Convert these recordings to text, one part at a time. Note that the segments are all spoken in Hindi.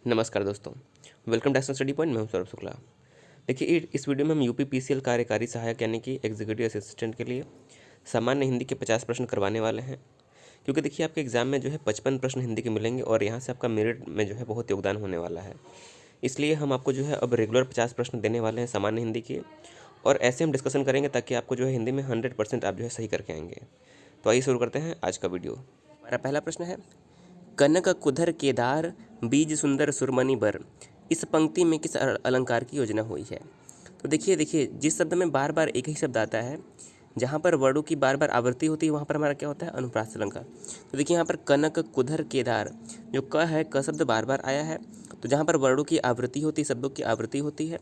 नमस्कार दोस्तों, वेलकम टू स्टडी पॉइंट। मैं हूं सौरभ शुक्ला। देखिए, इस वीडियो में हम यूपी पीसीएल कार्यकारी सहायक यानी कि एग्जीक्यूटिव असिस्टेंट के लिए सामान्य हिंदी के 50 प्रश्न करवाने वाले हैं। क्योंकि देखिए, आपके एग्जाम में जो है 55 प्रश्न हिंदी के मिलेंगे और यहाँ से आपका मेरिट में जो है बहुत योगदान होने वाला है। इसलिए हम आपको जो है अब रेगुलर 50 प्रश्न देने वाले हैं सामान्य हिंदी के, और ऐसे हम डिस्कशन करेंगे ताकि आपको जो है हिंदी में 100% आप जो है सही करके आएंगे। तो आइए शुरू करते हैं आज का वीडियो। हमारा पहला प्रश्न है, कनक कुधर केदार बीज सुंदर सुरमणि बर, इस पंक्ति में किस अलंकार की योजना हुई है। तो देखिए जिस शब्द में बार बार एक ही शब्द आता है, जहाँ पर वर्णों की बार बार आवृत्ति होती है, वहाँ पर हमारा क्या होता है, अनुप्रास अलंकार। तो देखिए यहाँ पर कनक कुधर केदार, जो क है, क शब्द बार बार आया है, तो जहाँ पर वर्णों की आवृत्ति होती है, शब्दों की आवृत्ति होती है,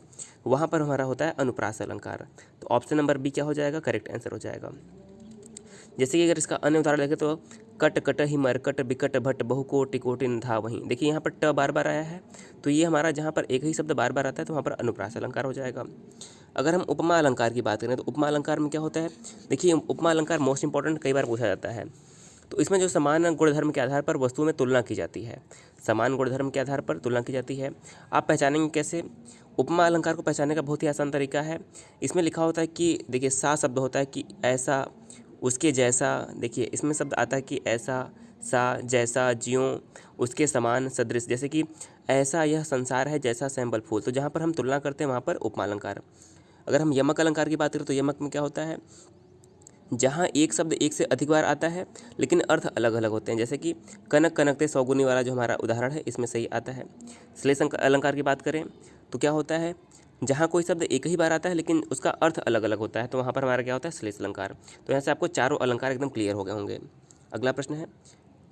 वहाँ पर हमारा होता है अनुप्रास अलंकार। तो ऑप्शन नंबर बी क्या हो जाएगा, करेक्ट आंसर हो जाएगा। जैसे कि अगर इसका अन्य उदाहरण देखें तो कट कट ही मर कट बिकट भट्ट बहुकोटि कोटिन था वहीं। देखिए यहाँ पर ट बार बार आया है, तो ये हमारा जहाँ पर एक ही शब्द बार बार आता है तो वहाँ पर अनुप्रास अलंकार हो जाएगा। अगर हम उपमा अलंकार की बात करें तो उपमा अलंकार में क्या होता है, देखिए उपमा अलंकार मोस्ट इंपॉर्टेंट कई बार पूछा जाता है। तो इसमें जो समान गुणधर्म के आधार पर वस्तुओं में तुलना की जाती है, समान गुणधर्म के आधार पर तुलना की जाती है। आप पहचानेंगे कैसे? उपमा अलंकार को पहचानने का बहुत ही आसान तरीका है। इसमें लिखा होता है कि देखिए सा शब्द होता है कि ऐसा, उसके जैसा। देखिए इसमें शब्द आता है कि ऐसा, सा, जैसा, ज्यों, उसके समान, सदृश। जैसे कि ऐसा यह संसार है जैसा सैंबल फूल। तो जहाँ पर हम तुलना करते हैं वहाँ पर उपमा अलंकार। अगर हम यमक अलंकार की बात करें तो यमक में क्या होता है, जहाँ एक शब्द एक से अधिक बार आता है लेकिन अर्थ अलग अलग होते हैं। जैसे कि कनक कनकते सौगुनी वाला जो हमारा उदाहरण है, इसमें सही आता है। श्लेष अलंकार की बात करें तो क्या होता है, जहाँ कोई शब्द एक ही बार आता है लेकिन उसका अर्थ अलग अलग होता है, तो वहाँ पर हमारा क्या होता है, श्लेष अलंकार। तो यहाँ से आपको चारों अलंकार एकदम क्लियर हो गए होंगे। अगला प्रश्न है,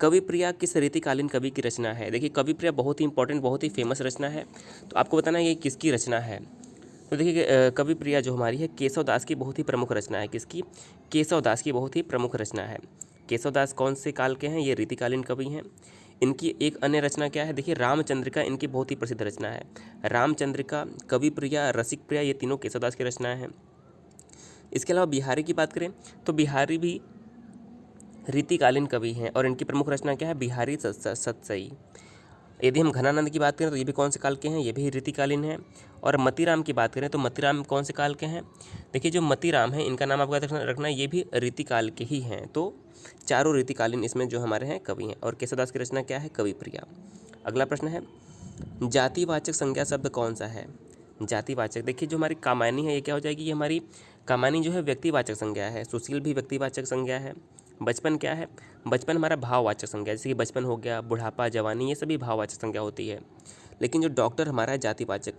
कवि प्रिया किस रीतिकालीन कवि की रचना है। देखिए कवि प्रिया बहुत ही इंपॉर्टेंट, बहुत ही फेमस रचना है। तो आपको बताना है ये किसकी रचना है। तो देखिए कवि प्रिया जो हमारी है, केशव दास की बहुत ही प्रमुख रचना है। किसकी? केशव दास की बहुत ही प्रमुख रचना है। केशव दास कौन से काल के हैं, ये रीतिकालीन कवि हैं। इनकी एक अन्य रचना क्या है, देखिए रामचंद्रिका इनकी बहुत ही प्रसिद्ध रचना है। रामचंद्रिका, कवि प्रिया, रसिक प्रिया, ये तीनों केशव दास की रचनाएं हैं। इसके अलावा बिहारी की बात करें तो बिहारी भी रीतिकालीन कवि हैं और इनकी प्रमुख रचना क्या है, बिहारी सतसई। यदि हम घनानंद की बात करें तो ये भी कौन से काल के हैं, ये भी रीतिकालीन हैं। और मतीराम की बात करें तो मतीराम कौन से काल के हैं, देखिए जो मतीराम है इनका नाम आपको याद रखना है, ये भी रीतिकाल के ही हैं। तो चारों रीतिकालीन इसमें जो हमारे हैं कवि हैं। और केशवदास की रचना क्या है, कवि प्रिया। अगला प्रश्न है, जातिवाचक संज्ञा शब्द कौन सा है। जातिवाचक, देखिए जो हमारी कामायनी है ये क्या हो जाएगी, ये हमारी कामायनी जो है व्यक्तिवाचक संज्ञा है। सुशील भी व्यक्तिवाचक संज्ञा है। बचपन क्या है, बचपन हमारा भाववाचक संज्ञा, जैसे कि बचपन हो गया, बुढ़ापा, जवानी, ये सभी भाववाचक संज्ञा होती है। लेकिन जो डॉक्टर हमारा है जातिवाचक,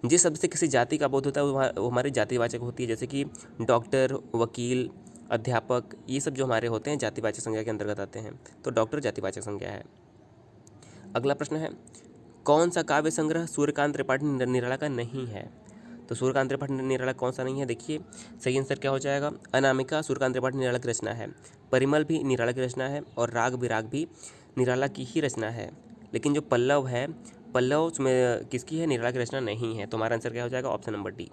जिस शब्द से किसी जाति का बोध होता है वो हमारी जातिवाचक होती है। जैसे कि डॉक्टर, वकील, अध्यापक, ये सब जो हमारे होते हैं जातिवाचक संज्ञा के अंतर्गत आते हैं। तो डॉक्टर जातिवाचक संज्ञा है। अगला प्रश्न है, कौन सा काव्य संग्रह सूर्यकांत त्रिपाठी निराला का नहीं है। तो सूर्यकांत त्रिपाठी निराला कौन सा नहीं है, देखिए सही आंसर क्या हो जाएगा, अनामिका सूर्यकांत त्रिपाठी निराला की रचना है। परिमल भी निराला की रचना है और राग विराग भी निराला की ही रचना है। लेकिन जो पल्लव है, पल्लव उसमें किसकी है, निराला की रचना नहीं है। तो हमारा आंसर क्या हो जाएगा, ऑप्शन नंबर डी।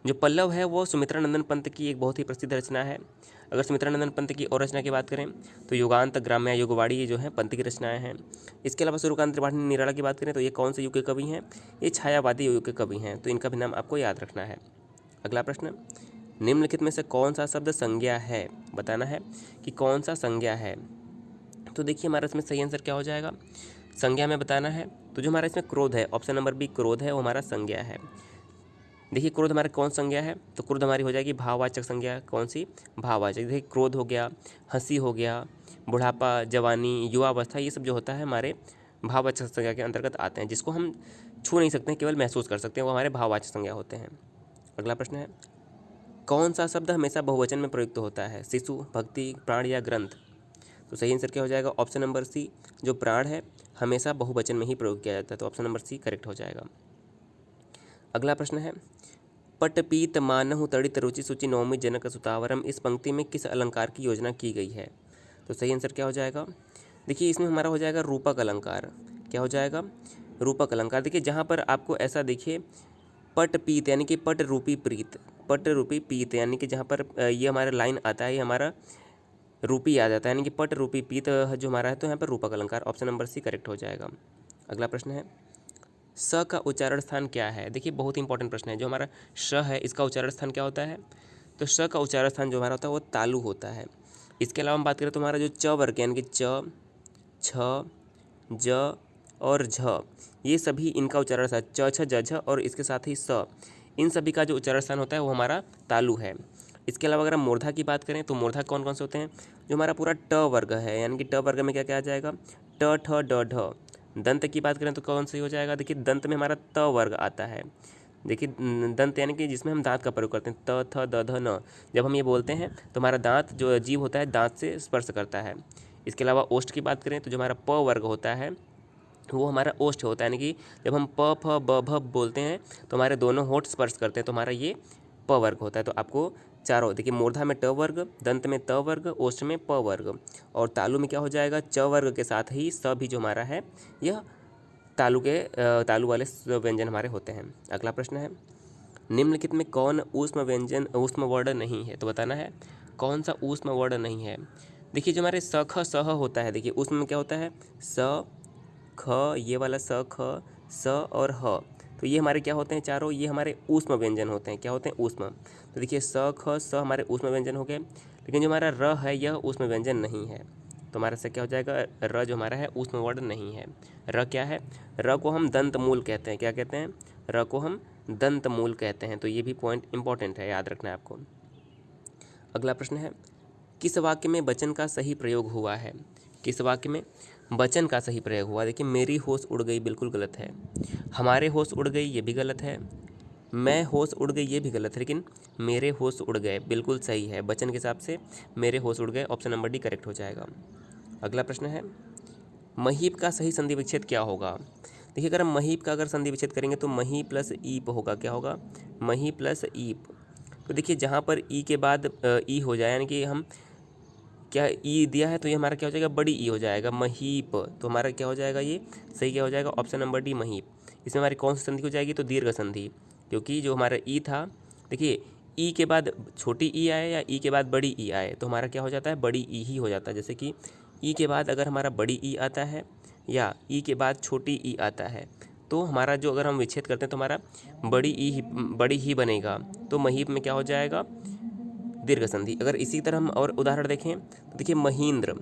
जो पल्लव है वो सुमित्रानंदन पंत की एक बहुत ही प्रसिद्ध रचना है। अगर सुमित्रानंदन पंत की और रचना की बात करें तो युगांत, ग्राम्य, युगवाड़ी, ये जो है पंत की रचनाएं हैं। इसके अलावा सूर्यकांत त्रिपाठी निराला की बात करें तो ये कौन से युग के कवि हैं, ये छायावादी युग के कवि हैं। तो इनका भी नाम आपको याद रखना है। अगला प्रश्न, निम्नलिखित में से कौन सा शब्द संज्ञा है, बताना है कि कौन सा संज्ञा है। तो देखिए हमारा इसमें सही आंसर क्या हो जाएगा, संज्ञा में बताना है। तो जो हमारा इसमें क्रोध है, ऑप्शन नंबर बी क्रोध है, वो हमारा संज्ञा है। देखिए क्रोध हमारे कौन संज्ञा है, तो क्रोध हमारी हो जाएगी भाववाचक संज्ञा। कौन सी, भाववाचक। देखिए क्रोध हो गया, हंसी हो गया, बुढ़ापा, जवानी, युवावस्था, ये सब जो होता है हमारे भाववाचक संज्ञा के अंतर्गत आते हैं, जिसको हम छू नहीं सकते हैं, केवल महसूस कर सकते हैं, वो हमारे भाववाचक संज्ञा होते हैं। अगला प्रश्न है, कौन सा शब्द हमेशा बहुवचन में प्रयुक्त होता है, शिशु, भक्ति, प्राण या ग्रंथ। तो सही आंसर क्या हो जाएगा, ऑप्शन नंबर सी, जो प्राण है हमेशा बहुवचन में ही प्रयोग किया जाता है। तो ऑप्शन नंबर सी करेक्ट हो जाएगा। अगला प्रश्न है, पट पीत मानहु तड़ित रुचि सुचि नौमि जनक सुतावरम, इस पंक्ति में किस अलंकार की योजना की गई है। तो सही आंसर क्या हो जाएगा, देखिए इसमें हमारा हो जाएगा रूपक अलंकार। क्या हो जाएगा, रूपक अलंकार। देखिए जहाँ पर आपको ऐसा देखिए पट पीत यानी कि पट रूपी प्रीत, पट रूपी पीत यानी कि जहाँ पर ये हमारा लाइन आता है, ये हमारा रूपी आ जाता है, यानी कि पट रूपी पीत जो हमारा है, तो यहाँ पर रूपक अलंकार, ऑप्शन नंबर सी करेक्ट हो जाएगा। अगला प्रश्न है, स का उच्चारण स्थान क्या है? देखिए बहुत इंपॉर्टेंट प्रश्न है। जो हमारा श है इसका उच्चारण स्थान क्या होता है? तो श का उच्चारण स्थान जो हमारा होता है वो तालु होता है। इसके अलावा हम बात करें तो हमारा जो च वर्ग यानी कि च, छ, ज और झ, ये सभी इनका उच्चारण स्थान च, छ, ज, झ और इसके साथ ही स, इन सभी का जो उच्चारण स्थान होता है वो हमारा तालु है। इसके अलावा अगर हम मूर्धा की बात करें तो मूर्धा कौन कौन से होते हैं? जो हमारा पूरा ट वर्ग है, यानी कि ट वर्ग में क्या क्या आ जाएगा? ट, ठ, ड, ढ। दंत की बात करें तो कौन सी हो जाएगा? देखिए दंत में हमारा त वर्ग आता है। देखिए दंत यानी कि जिसमें हम दांत का प्रयोग करते हैं, त, थ, द, ध, न। जब हम ये बोलते हैं तो हमारा दांत जो जीभ होता है दांत से स्पर्श करता है। इसके अलावा ओष्ठ की बात करें तो जो हमारा प वर्ग होता है वो हमारा ओष्ठ होता है, यानी कि जब हम प, फ, ब, भ बोलते हैं तो हमारे दोनों होंठ स्पर्श करते हैं, तो हमारा ये प वर्ग होता है। तो आपको चारों देखिए, मूर्धा में ट वर्ग, दंत में त वर्ग, ओष्ठ में प वर्ग और तालु में क्या हो जाएगा? च वर्ग के साथ ही स भी जो हमारा है यह तालु वाले व्यंजन हमारे होते हैं। अगला प्रश्न है, निम्नलिखित में कौन ऊष्म वर्ण नहीं है? तो बताना है कौन सा ऊष्म वर्ण नहीं है। देखिए जो हमारे स, ख, सह होता है, देखिए ऊष्म में क्या होता है? स, ख, ये वाला स, ख, स और ह, तो ये हमारे क्या होते हैं? चारों ये हमारे ऊष्म व्यंजन होते हैं। क्या होते हैं? ऊष्म। तो देखिए स, ख, स हमारे ऊष्म व्यंजन हो गए, लेकिन जो हमारा र है यह ऊष्म व्यंजन नहीं है। तो हमारा से क्या हो जाएगा? र जो हमारा है ऊष्म वर्ण नहीं है। र क्या है? र को हम दंत मूल कहते हैं। क्या कहते हैं? र को हम दंत मूल कहते हैं। तो ये भी पॉइंट इंपॉर्टेंट है, याद रखना है आपको। अगला प्रश्न है, किस वाक्य में वचन का सही प्रयोग हुआ है? किस वाक्य में वचन का सही प्रयोग हुआ? देखिए मेरी होश उड़ गई बिल्कुल गलत है, हमारे होश उड़ गई ये भी गलत है, मैं होश उड़ गई ये भी गलत है, लेकिन मेरे होश उड़ गए बिल्कुल सही है। वचन के हिसाब से मेरे होश उड़ गए, ऑप्शन नंबर डी करेक्ट हो जाएगा। अगला प्रश्न है, महीप का सही संधि विच्छेद क्या होगा? देखिए अगर हम महीप का संधि विच्छेद करेंगे तो मही प्लस ईप होगा। क्या होगा? मही प्लस ईप। तो देखिए जहाँ पर ई के बाद ई हो जाए, यानी कि हम क्या ई दिया है तो ये हमारा क्या हो जाएगा? बड़ी ई हो जाएगा, महीप। तो हमारा क्या हो जाएगा? ये सही क्या हो जाएगा? Option number D Mahip. इसमें हमारी कौन सी संधि हो जाएगी? तो दीर्घ संधि, क्योंकि जो हमारा ई था, देखिए ई के बाद छोटी ई आए या ई के बाद बड़ी ई आए तो हमारा क्या हो जाता है? बड़ी ई ही हो जाता है। जैसे कि ई के बाद अगर हमारा बड़ी ई आता है या ई के बाद छोटी ई आता है तो हमारा जो अगर हम विच्छेद करते हैं तो हमारा बड़ी ही बनेगा। तो महीप में क्या हो जाएगा? दीर्घ संधि। अगर इसी तरह हम और उदाहरण देखें तो देखिए महींद्र,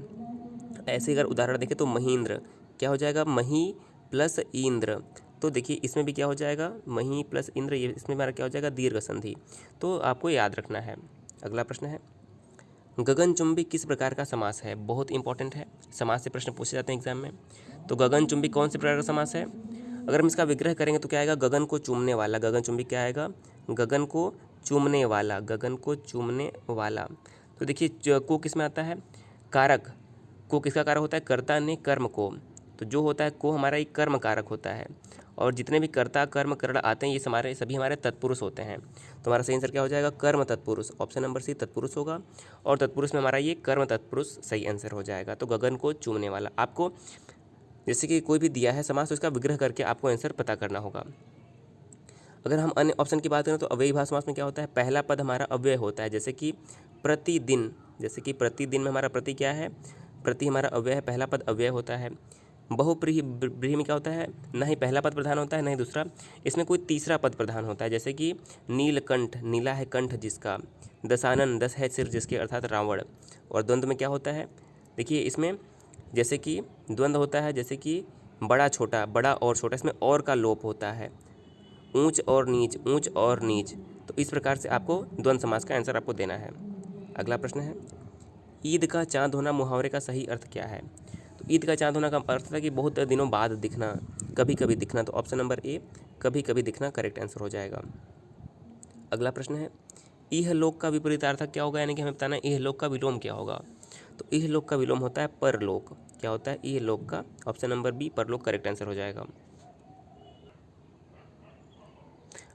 ऐसे अगर उदाहरण देखें तो महींद्र क्या हो जाएगा? मही प्लस इंद्र। तो देखिए इसमें भी क्या हो जाएगा? मही प्लस इंद्र, ये इसमें हमारा क्या हो जाएगा? दीर्घ संधि। तो आपको याद रखना है। अगला प्रश्न है, गगनचुंबी किस प्रकार का समास है? बहुत इंपॉर्टेंट है, समास से प्रश्न पूछे जाते हैं एग्जाम में। तो गगनचुंबी कौन से प्रकार का समास है? अगर हम इसका विग्रह करेंगे तो क्या आएगा? गगन को चूमने वाला। गगनचुंबी क्या आएगा? गगन को चूमने वाला, गगन को चूमने वाला। तो देखिए को किस में आता है? कारक। को किसका कारक होता है? कर्ता ने कर्म को। तो जो होता है को हमारा एक कर्म कारक होता है, और जितने भी कर्ता कर्म करण आते हैं ये सभी हमारे तत्पुरुष होते हैं। तो हमारा सही आंसर क्या हो जाएगा? कर्म तत्पुरुष। ऑप्शन नंबर सी तत्पुरुष होगा, और तत्पुरुष में हमारा ये कर्म तत्पुरुष सही आंसर हो जाएगा। तो गगन को चूमने वाला। आपको जैसे कि कोई भी दिया है समास तो इसका विग्रह करके आपको आंसर पता करना होगा। अगर हम अन्य ऑप्शन की बात करें तो अव्ययीभाव समास में क्या होता है? पहला पद हमारा अव्यय होता है, जैसे कि प्रतिदिन। जैसे कि प्रतिदिन में हमारा प्रति क्या है? प्रति हमारा अव्यय है, पहला पद अव्यय होता है। बहुब्रीहि में क्या होता है? ना ही पहला पद प्रधान होता है ना ही दूसरा, इसमें कोई तीसरा पद प्रधान होता है। जैसे कि नीलकंठ, नीला है कंठ जिसका, दशानन, दस है सिर जिसके अर्थात रावण। और द्वंद्व में क्या होता है? देखिए इसमें जैसे कि द्वंद्व होता है, जैसे कि बड़ा छोटा, बड़ा और छोटा, इसमें और का लोप होता है। ऊंच और नीच, ऊंच और नीच। तो इस प्रकार से आपको द्वंद्व समास का आंसर आपको देना है। अगला प्रश्न है, ईद का चांद होना मुहावरे का सही अर्थ क्या है? तो ईद का चांद होना का अर्थ था कि बहुत दिनों बाद दिखना, कभी कभी दिखना। तो ऑप्शन नंबर ए कभी कभी दिखना करेक्ट आंसर हो जाएगा। अगला प्रश्न है, इहलोक का विपरीतार्थ क्या होगा? यानी कि हमें बताना है इहलोक का विलोम क्या होगा। तो इहलोक का विलोम होता है परलोक। क्या होता है? इहलोक का ऑप्शन नंबर बी परलोक करेक्ट आंसर हो जाएगा।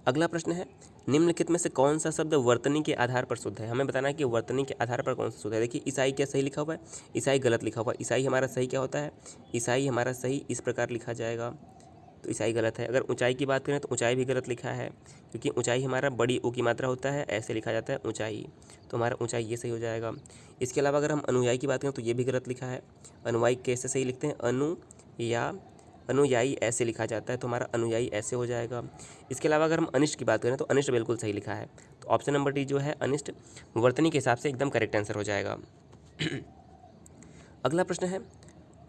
अगला प्रश्न है, निम्नलिखित में से कौन सा शब्द वर्तनी के आधार पर शुद्ध है? हमें बताना है कि वर्तनी के आधार पर कौन सा शुद्ध है। देखिए ईसाई क्या सही लिखा हुआ है? ईसाई गलत लिखा हुआ है। ईसाई हमारा सही क्या होता है? ईसाई हमारा सही इस प्रकार लिखा जाएगा, तो ईसाई गलत है। अगर ऊंचाई की बात करें तो ऊंचाई भी गलत लिखा है, क्योंकि ऊंचाई हमारा बड़ी ऊ की मात्रा होता है, ऐसे लिखा जाता है ऊंचाई। तो हमारा ऊंचाई ये सही हो जाएगा। इसके अलावा अगर हम अनुयायी की बात करें तो ये भी गलत लिखा है। अनुयायी कैसे सही लिखते हैं? अनु या अनुयायी ऐसे लिखा जाता है, तो हमारा अनुयायी ऐसे हो जाएगा। इसके अलावा अगर हम अनिष्ट की बात करें तो अनिष्ट बिल्कुल सही लिखा है, तो ऑप्शन नंबर डी जो है अनिष्ट वर्तनी के हिसाब से एकदम करेक्ट आंसर हो जाएगा। अगला प्रश्न है,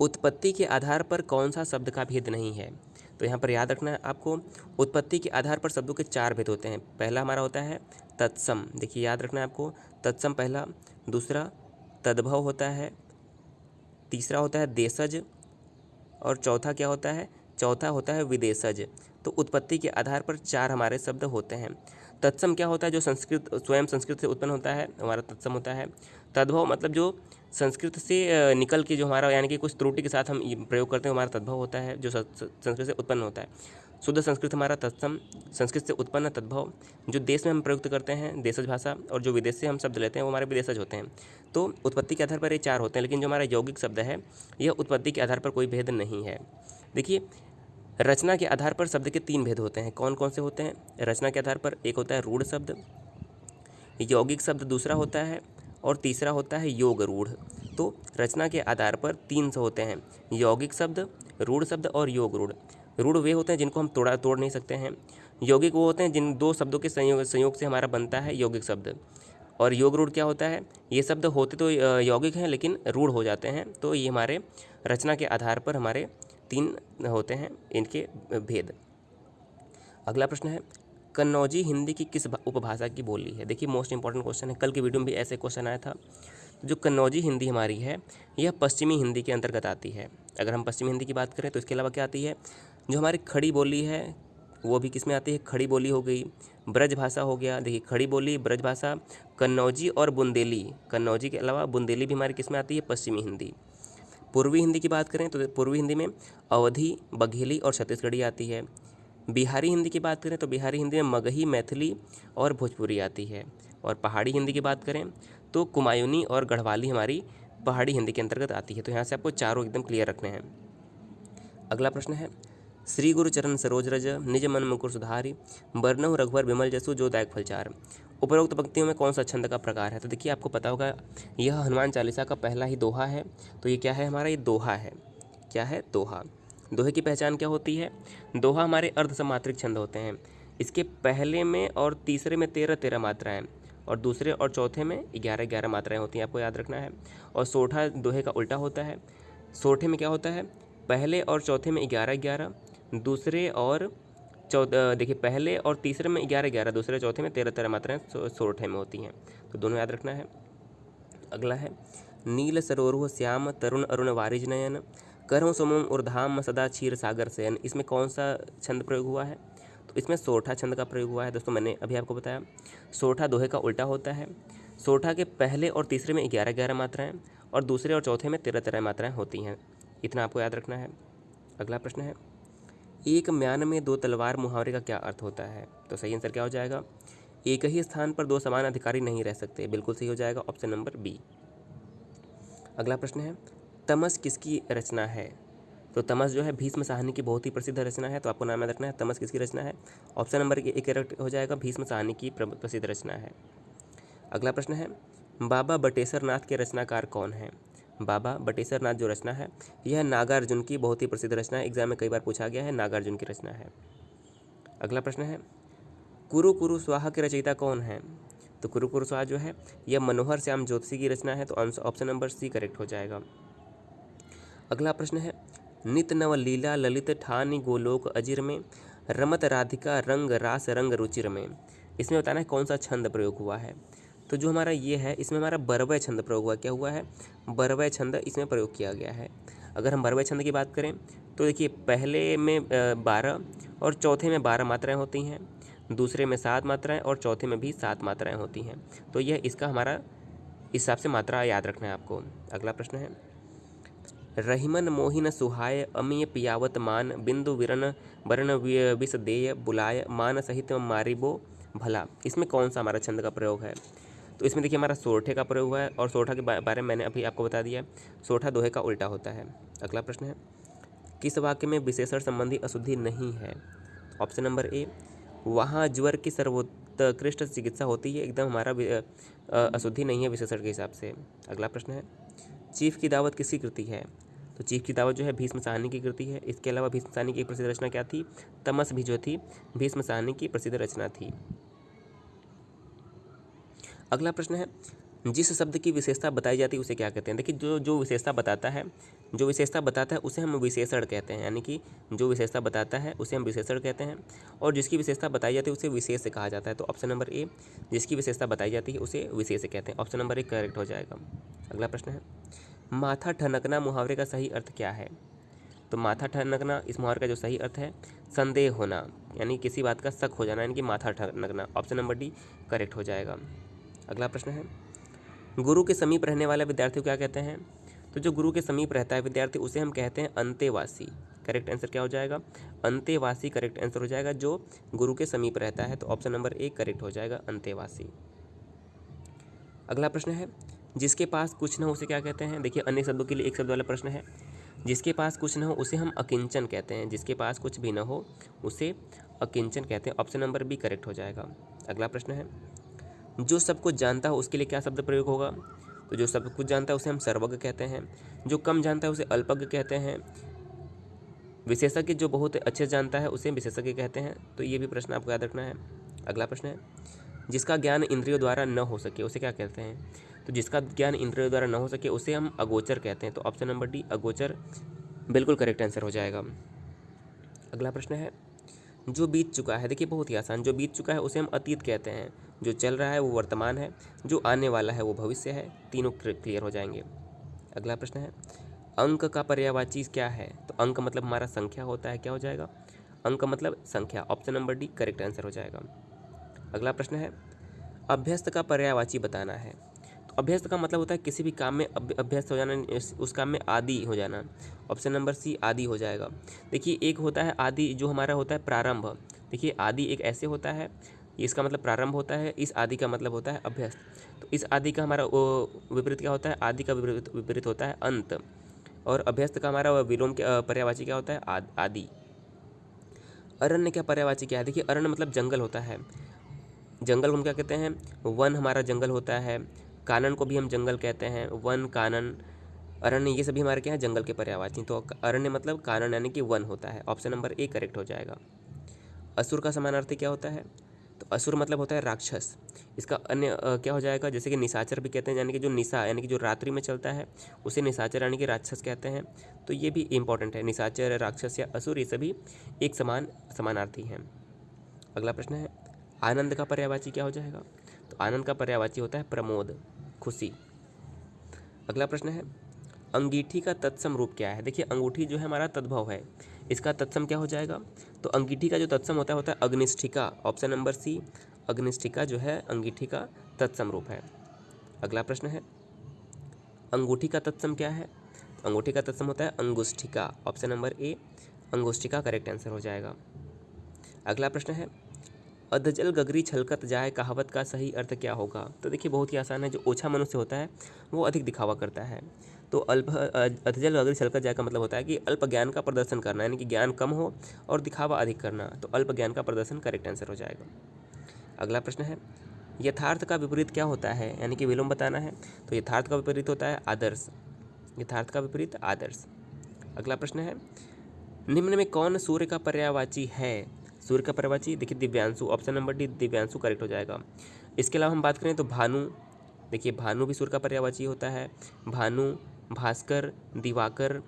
उत्पत्ति के आधार पर कौन सा शब्द का भेद नहीं है? तो यहाँ पर याद रखना है आपको, उत्पत्ति के आधार पर शब्दों के 4 भेद होते हैं। पहला हमारा होता है तत्सम, देखिए याद रखना है आपको, तत्सम पहला। दूसरा तद्भव होता है। तीसरा होता है देशज। और चौथा क्या होता है? चौथा होता है विदेशज। तो उत्पत्ति के आधार पर 4 हमारे शब्द होते हैं। तत्सम क्या होता है? जो संस्कृत स्वयं संस्कृत से उत्पन्न होता है, हमारा तत्सम होता है। तद्भव मतलब जो संस्कृत से निकल के जो हमारा यानी कि कुछ त्रुटि के साथ हम प्रयोग करते हैं, हमारा तद्भव होता है, जो संस्कृत से उत्पन्न होता है। शुद्ध संस्कृत हमारा तत्सम, संस्कृत से उत्पन्न तद्भव। जो देश में हम प्रयुक्त करते हैं देशज भाषा, और जो विदेश से हम शब्द लेते हैं वो हमारे विदेशज होते हैं। तो उत्पत्ति के आधार पर ये 4 होते हैं, लेकिन जो हमारा यौगिक शब्द है यह उत्पत्ति के आधार पर कोई भेद नहीं है। देखिए, रचना के आधार पर शब्द के 3 भेद होते हैं। कौन कौन से होते हैं? रचना के आधार पर एक होता है रूढ़ शब्द, यौगिक शब्द दूसरा होता है, और तीसरा होता है योग रूढ़। तो रचना के आधार पर 3 होते हैं, यौगिक शब्द, रूढ़ शब्द और योग रूढ़। रूढ़ वे होते हैं जिनको हम तोड़ नहीं सकते हैं। यौगिक वो होते हैं जिन 2 शब्दों के संयोग से हमारा बनता है यौगिक शब्द। और योग रूढ़ क्या होता है? ये शब्द होते तो यौगिक हैं लेकिन रूढ़ हो जाते हैं। तो ये हमारे रचना के आधार पर हमारे 3 होते हैं इनके भेद। अगला प्रश्न है, कन्नौजी हिंदी की किस उपभाषा की बोली है? देखिए, मोस्ट इंपॉर्टेंट क्वेश्चन है, कल के वीडियो में भी ऐसे क्वेश्चन आया था। जो कन्नौजी हिंदी हमारी है यह पश्चिमी हिंदी के अंतर्गत आती है। अगर हम पश्चिमी हिंदी की बात करें तो इसके अलावा क्या आती है? जो हमारी खड़ी बोली है वो भी किस में आती है? खड़ी बोली हो गई, ब्रज भाषा हो गया। देखिए, खड़ी बोली, ब्रज भाषा, कन्नौजी और बुंदेली। कन्नौजी के अलावा बुंदेली भी हमारी किस में आती है? पश्चिमी हिंदी। पूर्वी हिंदी की बात करें तो पूर्वी हिंदी में अवधी, बघेली और छत्तीसगढ़ी आती है। बिहारी हिंदी की बात करें तो बिहारी हिंदी में मगही, मैथिली और भोजपुरी आती है। और पहाड़ी हिंदी की बात करें तो कुमायूनी और गढ़वाली हमारी पहाड़ी हिंदी के अंतर्गत आती है। तो यहाँ से आपको चारों एकदम क्लियर रखने हैं। अगला प्रश्न है, श्री गुरु चरण सरोज रज, निज मन मुकुर सुधारी, बरनहु रघुवर विमल जसु, जो दायक फलचार। उपरोक्त पंक्तियों में कौन सा छंद का प्रकार है? तो देखिए, आपको पता होगा यह हनुमान चालीसा का पहला ही दोहा है। तो ये क्या है हमारा? ये दोहा है। क्या है? दोहा। दोहे की पहचान क्या होती है? दोहा हमारे अर्धसमात्रिक छंद होते हैं। इसके पहले में और तीसरे में 13 मात्राएं, और दूसरे और चौथे में 11 मात्राएं होती हैं, आपको याद रखना है। और सोठा दोहे का उल्टा होता है। सोठे में क्या होता है? पहले और चौथे में 11, दूसरे और देखिए, पहले और तीसरे में 11, दूसरे चौथे में 13 मात्राएं सोठे में होती हैं। तो दोनों याद रखना है। अगला है, नील सरोरुह श्याम, तरुण अरुण वारिज नयन, करहु सुमम ऊर्धाम, सदा क्षीर सागर शयन। इसमें कौन सा छंद प्रयोग हुआ है? तो इसमें सोठा छंद का प्रयोग हुआ है। दोस्तों, मैंने अभी आपको बताया सोठा दोहे का उल्टा होता है। सोठा के पहले और तीसरे में 11 मात्राएं, और दूसरे और चौथे में 13 मात्राएं होती हैं। इतना आपको याद रखना है। अगला प्रश्न है, एक म्यान में 2 तलवार मुहावरे का क्या अर्थ होता है? तो सही आंसर क्या हो जाएगा? एक ही स्थान पर 2 समान अधिकारी नहीं रह सकते। बिल्कुल सही हो जाएगा ऑप्शन नंबर बी। अगला प्रश्न है, तमस किसकी रचना है? तो तमस जो है भीष्म साहनी की बहुत ही प्रसिद्ध रचना है। तो आपको नाम याद रखना है, तमस किसकी रचना है? ऑप्शन नंबर ए करेक्ट हो जाएगा, भीष्म साहनी की प्रसिद्ध रचना है। अगला प्रश्न है, बाबा बटेश्वर नाथ के रचनाकार कौन है? बाबा बटेश्वर नाथ जो रचना है यह नागार्जुन की बहुत ही प्रसिद्ध रचना है। एग्जाम में कई बार पूछा गया है, नागार्जुन की रचना है। अगला प्रश्न है, कुरु कुरु स्वाहा के रचयिता कौन है? तो कुरु कुरु स्वाहा जो है यह मनोहर श्याम ज्योतिषी की रचना है। तो ऑप्शन नंबर सी करेक्ट हो जाएगा। अगला प्रश्न है, नित नव लीला ललित ठानी गोलोक अजिर में, रमत राधिका रंग रास रंग रुचिर में। इसमें बताना है कौन सा छंद प्रयोग हुआ है। तो जो हमारा ये है इसमें हमारा बरवय छंद प्रयोग हुआ। क्या हुआ है? बरवय छंद इसमें प्रयोग किया गया है। अगर हम बरवय छंद की बात करें तो देखिए, पहले में 12 और चौथे में 12 मात्राएं होती हैं, दूसरे में 7 मात्राएं और चौथे में भी 7 मात्राएं होती हैं। तो यह इसका हमारा इस हिसाब से मात्रा याद रखना है आपको। अगला प्रश्न है, रहीमन मोहिन सुहाय, अमीय पियावत मान, बिंदु विरन वरण विषदेय बुलाय, मान सहित मारिबो भला। इसमें कौन सा हमारा छंद का प्रयोग है? तो इसमें देखिए, हमारा सोठे का प्रयोग हुआ है, और सोठा के बारे में मैंने अभी आपको बता दिया। सोठा दोहे का उल्टा होता है। अगला प्रश्न है, किस वाक्य में विशेषण संबंधी अशुद्धि नहीं है? ऑप्शन नंबर ए, वहाँ ज्वर की सर्वोत्कृष्ट चिकित्सा होती है। एकदम हमारा अशुद्धि नहीं है विशेषण के हिसाब से। अगला प्रश्न है, चीफ की दावत किसकी कृति है? तो चीफ की दावत जो है भीष्म साहनी की कृति है। इसके अलावा भीष्म साहनी की एक प्रसिद्ध रचना क्या थी? तमस भी जो थी भीष्म साहनी की प्रसिद्ध रचना थी। अगला प्रश्न है, जिस शब्द की विशेषता बताई जाती है उसे क्या कहते हैं? देखिए जो विशेषता बताता है उसे हम विशेषण कहते हैं, यानी कि जो विशेषता बताता है उसे हम विशेषण कहते हैं, और जिसकी विशेषता बताई जाती है उसे विशेष कहा जाता है। तो ऑप्शन नंबर ए, जिसकी विशेषता बताई जाती है उसे विशेष कहते हैं, ऑप्शन नंबर ए करेक्ट हो जाएगा। अगला प्रश्न है, माथा ठनकना मुहावरे का सही अर्थ क्या है? तो माथा ठनकना इस मुहावरे का जो सही अर्थ है संदेह होना, यानी किसी बात का शक हो जाना, यानी कि माथा ठनकना, ऑप्शन नंबर डी करेक्ट हो जाएगा। अगला प्रश्न है, गुरु के समीप रहने वाले विद्यार्थी को क्या कहते हैं? तो जो गुरु के समीप रहता है विद्यार्थी उसे हम कहते हैं अंतेवासी। करेक्ट आंसर क्या हो जाएगा? अंतेवासी करेक्ट आंसर हो जाएगा, जो गुरु के समीप रहता है। तो ऑप्शन नंबर ए करेक्ट हो जाएगा, अंतेवासी। अगला प्रश्न है, जिसके पास कुछ न हो उसे क्या कहते हैं? देखिए अन्य शब्दों के लिए एक शब्द वाला प्रश्न है। जिसके पास कुछ न हो उसे हम अकिंचन कहते हैं, जिसके पास कुछ भी न हो उसे अकिंचन कहते हैं, ऑप्शन नंबर बी करेक्ट हो जाएगा। अगला प्रश्न है, जो सब कुछ जानता हो उसके लिए क्या शब्द प्रयोग होगा? तो जो सब कुछ जानता है उसे हम सर्वज्ञ कहते हैं, जो कम जानता है उसे अल्पज्ञ कहते हैं, विशेषज्ञ जो बहुत अच्छे जानता है उसे विशेषज्ञ कहते हैं। तो ये भी प्रश्न आपको याद रखना है। अगला प्रश्न है, जिसका ज्ञान इंद्रियों द्वारा न हो सके उसे क्या कहते हैं? तो जिसका ज्ञान इंद्रियों द्वारा न हो सके उसे हम अगोचर कहते हैं। तो ऑप्शन नंबर डी अगोचर बिल्कुल करेक्ट आंसर हो जाएगा। अगला प्रश्न है, जो बीत चुका है, देखिए बहुत ही आसान, जो बीत चुका है उसे हम अतीत कहते हैं, जो चल रहा है वो वर्तमान है, जो आने वाला है वो भविष्य है। तीनों क्लियर हो जाएंगे। अगला प्रश्न है, अंक का पर्यायवाची क्या है? तो अंक मतलब हमारा संख्या होता है, क्या हो जाएगा? अंक मतलब संख्या, option number D correct answer हो जाएगा। अगला प्रश्न है, अभ्यस्त का पर्यायवाची बताना है। तो अभ्यस्त का मतलब होता है किसी भी काम में अभ्यस्त हो जाना, उस काम में आदि हो जाना, ऑप्शन नंबर सी आदि हो जाएगा। देखिए एक होता है आदि जो हमारा होता है प्रारंभ। देखिए आदि एक ऐसे होता है, इसका मतलब प्रारंभ होता है, इस आदि का मतलब होता है अभ्यस्त। तो इस आदि का हमारा विपरीत क्या होता है? आदि का विपरीत होता है अंत, और अभ्यस्त का हमारा विलोम के पर्यायवाची क्या होता है? आदि। अरण्य का पर्यायवाची क्या है? देखिए अरण्य मतलब जंगल होता है, जंगल को हम क्या कहते हैं? वन हमारा जंगल होता है, कानन को भी हम जंगल कहते हैं, वन कानन अरण्य ये सभी हमारे क्या हैं? जंगल के पर्यायवाची। तो अरण्य मतलब कानन यानी कि वन होता है, ऑप्शन नंबर ए करेक्ट हो जाएगा। असुर का समानार्थी क्या होता है? तो असुर मतलब होता है राक्षस। इसका अन्य क्या हो जाएगा? जैसे कि निशाचर भी कहते हैं, यानी कि जो निशा यानी कि जो रात्रि में चलता है उसे निशाचर यानी कि राक्षस कहते हैं। तो ये भी इंपॉर्टेंट है, निशाचर राक्षस या असुर ये सभी एक समानार्थी हैं। अगला प्रश्न है, आनंद का पर्यायवाची क्या हो जाएगा? तो आनंद का पर्यायवाची होता है प्रमोद, खुशी। अगला प्रश्न है, अंगीठी का तत्सम रूप क्या है? देखिए अंगूठी जो है हमारा तद्भव है, इसका तत्सम क्या हो जाएगा? तो अंगीठी का जो तत्सम होता है अग्निष्ठिका, ऑप्शन नंबर सी अग्निष्ठिका जो है अंगीठी का तत्सम रूप है। अगला प्रश्न है, अंगूठी का तत्सम क्या है? अंगूठी का तत्सम होता है अंगुष्ठिका, ऑप्शन नंबर ए अंगुष्ठिका करेक्ट आंसर हो जाएगा। अगला प्रश्न है, अधजल गगरी छलकत जाए कहावत का सही अर्थ क्या होगा? तो देखिए बहुत ही आसान है, जो ओछा मनुष्य होता है वो अधिक दिखावा करता है। तो अधजल गगरी छलकत जाए का मतलब होता है कि अल्प ज्ञान का प्रदर्शन करना, यानी कि ज्ञान कम हो और दिखावा अधिक करना। तो अल्प ज्ञान का प्रदर्शन करेक्ट आंसर हो जाएगा। अगला प्रश्न है, यथार्थ का विपरीत क्या होता है? यानी कि विलोम बताना है। तो यथार्थ का विपरीत होता है आदर्श, यथार्थ का विपरीत आदर्श। अगला प्रश्न है, निम्न में कौन सूर्य का पर्यायवाची है? सूर्य का पर्यायवाची देखिए Divyanshu, option number D Divyanshu correct हो जाएगा। इसके अलावा हम बात करें तो भानु, देखिए भानु भी सूर्य का पर्यायवाची होता है, भानु, भास्कर, दिवाकर,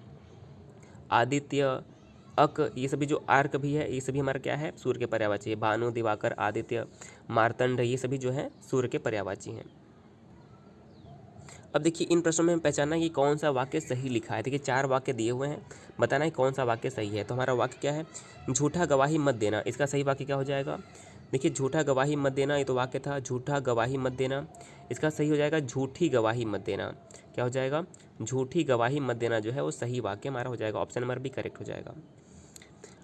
आदित्य, अक ये सभी जो आर्क भी है ये सभी हमारा क्या है? सूर्य के पर्यायवाची है। भानु, दिवाकर, आदित्य, मार्तंड ये सभी जो है सूर्य के पर्यायवाची हैं। अब देखिए इन प्रश्नों में हम पहचानना है कि कौन सा वाक्य सही लिखा है। देखिए 4 वाक्य दिए हुए हैं, बताना है कौन सा वाक्य सही है। तो हमारा वाक्य क्या है? झूठा गवाही मत देना, इसका सही वाक्य क्या हो जाएगा? देखिए झूठा गवाही मत देना, ये तो वाक्य था, झूठा गवाही मत देना। इसका सही हो जाएगा झूठी गवाही मत देना। क्या हो जाएगा? झूठी गवाही मत देना जो है वो सही वाक्य हमारा हो जाएगा, ऑप्शन नंबर बी करेक्ट हो जाएगा।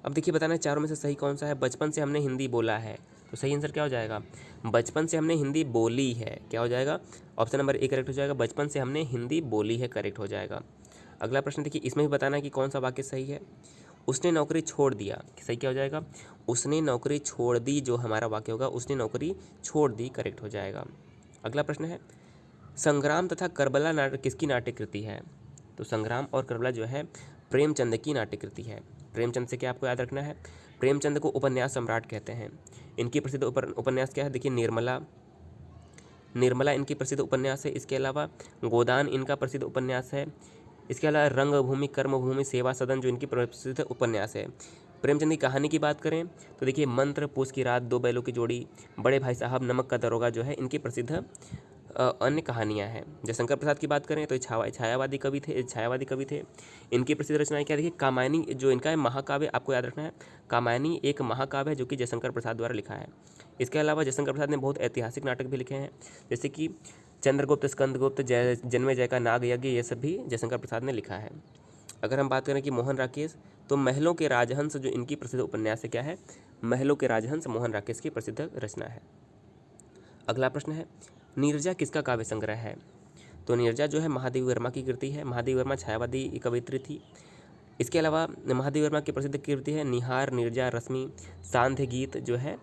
अब देखिए बताना है चारों में से सही कौन सा है। बचपन से हमने हिंदी बोला है, तो सही आंसर क्या हो जाएगा? बचपन से हमने हिंदी बोली है, क्या हो जाएगा? ऑप्शन नंबर ए करेक्ट हो जाएगा, बचपन से हमने हिंदी बोली है करेक्ट हो जाएगा। अगला प्रश्न देखिए इसमें भी बताना है कि कौन सा वाक्य सही है। उसने नौकरी छोड़ दिया, सही क्या हो जाएगा? उसने नौकरी छोड़ दी जो हमारा वाक्य होगा, उसने नौकरी छोड़ दी करेक्ट हो जाएगा। अगला प्रश्न है, संग्राम तथा करबला नाटक किसकी नाट्य कृति है? तो संग्राम और करबला जो है प्रेमचंद की नाट्य कृति है। प्रेमचंद से क्या आपको याद रखना है, प्रेमचंद को उपन्यास सम्राट कहते हैं। इनकी प्रसिद्ध उपन्यास क्या है, देखिए निर्मला इनकी प्रसिद्ध उपन्यास है। इसके अलावा गोदान इनका प्रसिद्ध उपन्यास है। इसके अलावा रंगभूमि, कर्मभूमि, सेवा सदन जो इनकी प्रसिद्ध उपन्यास है। प्रेमचंद की कहानी की बात करें तो देखिए मंत्र, पूस की रात, दो बैलों की जोड़ी, बड़े भाई साहब, नमक का दरोगा जो है इनकी प्रसिद्ध अन्य कहानियां हैं। जयशंकर प्रसाद की बात करें तो छायावादी कवि थे। इनकी प्रसिद्ध रचनाएं क्या, देखिए कामायनी जो इनका है महाकाव्य, आपको याद रखना है कामायनी एक महाकाव्य है जो कि जयशंकर प्रसाद द्वारा लिखा है। इसके अलावा जयशंकर प्रसाद ने बहुत ऐतिहासिक नाटक भी लिखे हैं, जैसे कि चंद्रगुप्त, स्कंदगुप्त, जन्मेजय का नाग यज्ञ, ये सब भी जयशंकर प्रसाद ने लिखा है। अगर हम बात करें कि मोहन राकेश, तो महलों के राजहंस जो इनकी प्रसिद्ध उपन्यास है क्या है, महलों के राजहंस मोहन राकेश की प्रसिद्ध रचना है। अगला प्रश्न है नीरजा किसका काव्य संग्रह है, तो नीरजा जो है महादेवी वर्मा की कृति है। महादेवी वर्मा छायावादी कवियत्री थी। इसके अलावा महादेवी वर्मा की प्रसिद्ध कृति है निहार, नीरजा, रश्मि, सांध्य गीत जो है,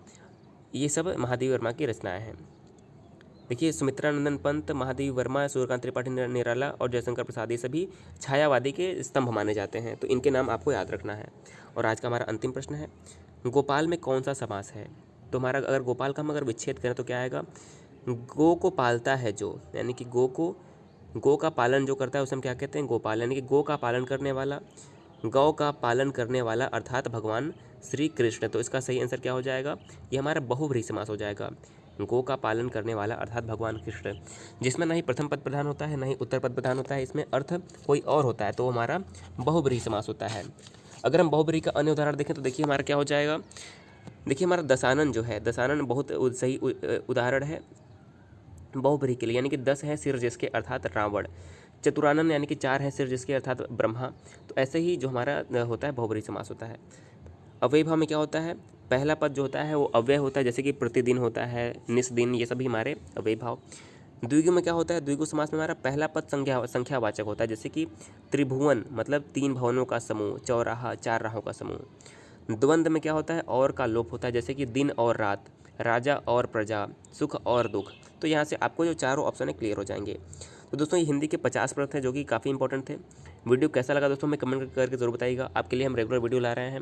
ये सब महादेवी वर्मा की रचनाएं हैं। देखिए सुमित्रा नंदन पंत, महादेवी वर्मा, सूर्यकांत त्रिपाठी निराला और जयशंकर प्रसाद, ये सभी छायावादी के स्तंभ माने जाते हैं, तो इनके नाम आपको याद रखना है। और आज का हमारा अंतिम प्रश्न है गोपाल में कौन सा समास है, तो हमारा अगर गोपाल का हम अगर विच्छेद करें तो क्या आएगा, गो को पालता है जो, यानी कि गो का पालन जो करता है उसे हम क्या कहते हैं, गोपाल, यानी कि गौ का पालन करने वाला, गौ का पालन करने वाला अर्थात भगवान श्री कृष्ण। तो इसका सही आंसर क्या हो जाएगा, ये हमारा बहुव्रीहि समास हो जाएगा। गौ का पालन करने वाला अर्थात भगवान कृष्ण, जिसमें ना ही प्रथम पद प्रधान होता है ना ही उत्तर पद प्रधान होता है, इसमें अर्थ कोई और होता है, तो हमारा बहुव्रीहि समास होता है। अगर हम बहुव्रीहि का अन्य उदाहरण देखें तो देखिए हमारा क्या हो जाएगा, देखिए हमारा दशानन जो है, दशानन बहुत सही उदाहरण है बहुव्रीहि के लिए, यानी कि 10 है सिर जिसके अर्थात रावण। चतुरानन यानी कि 4 है सिर जिसके अर्थात ब्रह्मा। तो ऐसे ही जो हमारा होता है बहुव्रीहि समास होता है। अव्ययी भाव में क्या होता है, पहला पद जो होता है वो अव्यय होता है, जैसे कि प्रतिदिन होता है, निस्दिन, ये सभी हमारे अव्ययी भाव। द्विगु में क्या होता है, द्विगु समास में हमारा पहला पद संख्यावाचक होता है, जैसे कि त्रिभुवन मतलब 3 भवनों का समूह, चौराहा 4 राहों का समूह। द्वंद्व में क्या होता है, और का लोप होता है, जैसे कि दिन और रात, राजा और प्रजा, सुख और दुख। तो यहाँ से आपको जो चारों ऑप्शन है क्लियर हो जाएंगे। तो दोस्तों ये हिंदी के 50 प्रश्न थे जो कि काफ़ी इंपॉर्टेंट थे। वीडियो कैसा लगा दोस्तों हमें कमेंट करके जरूर बताइएगा। आपके लिए हम रेगुलर वीडियो ला रहे हैं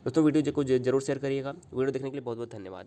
दोस्तों। वीडियो को जरूर शेयर करिएगा। वीडियो देखने के लिए बहुत बहुत धन्यवाद।